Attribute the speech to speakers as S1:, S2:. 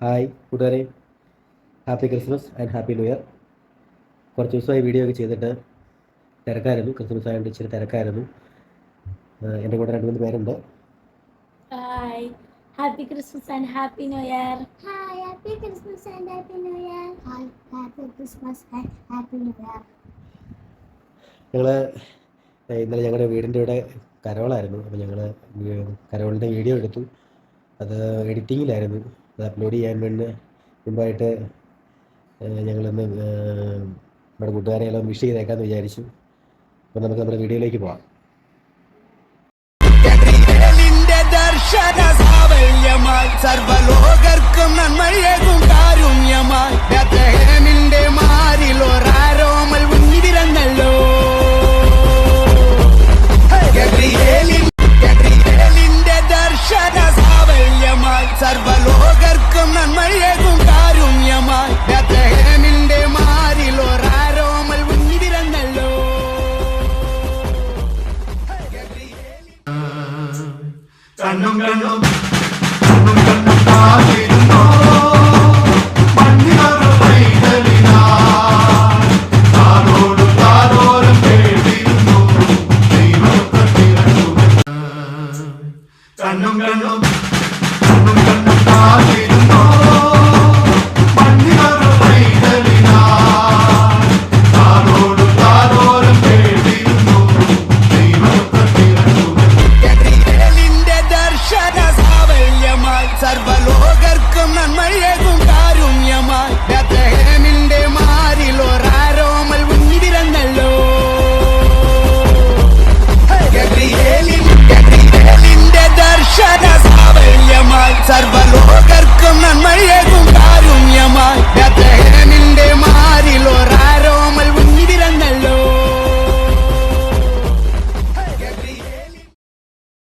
S1: Hi കൂട്ടുകാരെ, happy Christmas and happy new year. കുറച്ച് ദിവസമായി വീഡിയോ ഒക്കെ ചെയ്തിട്ട് തിരക്കായിരുന്നു. ക്രിസ്മസ് ആയതുകൊണ്ട് ഇച്ചിരി തിരക്കായിരുന്നു. എൻ്റെ കൂടെ 2-3 പേരുണ്ട്.
S2: Hi, happy Christmas and happy new year.
S3: Hi, happy Christmas and happy new year. Hi, happy Christmas and happy new year.
S1: ഞങ്ങൾ ഇന്നലെ ഞങ്ങളുടെ വീടിൻ്റെ ഇവിടെ കരോളായിരുന്നു. അപ്പോൾ ഞങ്ങൾ കരോളിൻ്റെ വീഡിയോ എടുത്തു. അത് എഡിറ്റിങ്ങിലായിരുന്നു. അത് അപ്ലോഡ് ചെയ്യാൻ വേണ്ടി മുമ്പായിട്ട് ഞങ്ങളൊന്ന് നമ്മുടെ കൂട്ടുകാരെയെല്ലാം വിഷ് ചെയ്തേക്കാമെന്ന് വിചാരിച്ചു. അപ്പോൾ നമുക്ക് നമ്മുടെ വീഡിയോയിലേക്ക് പോകാം.
S4: സർവലോകർക്കും നന്മയേകും കാരുണ്യമായി ബേത്ലഹേമിന്റെ മാറിൽ ഒരാരോമൽ ഉന്നിരന്നല്ലോ. ഗബ്രിയേലിന്റെ ദർശന സാവല്യമായി സർവലോകർക്കും നന്മയേകും കാരുണ്യമായി ബേത്ലഹേമിന്റെ മാറിൽ ഒരാരോമൽ ഉന്നിരന്നല്ലോ.
S5: കണ്ണും കണ്ണും കണ്ണും കണ്ണും കാത്തിരുന്നോ മണ്ണിനൊരു പൈതലിനാ താരോടും താരോരം കേട്ടിരുന്നു ദൈവത്തെ തിരഞ്ഞു. കണ്ണും കണ്ണും കണ്ണും കണ്ണും കാത്തിരുന്നു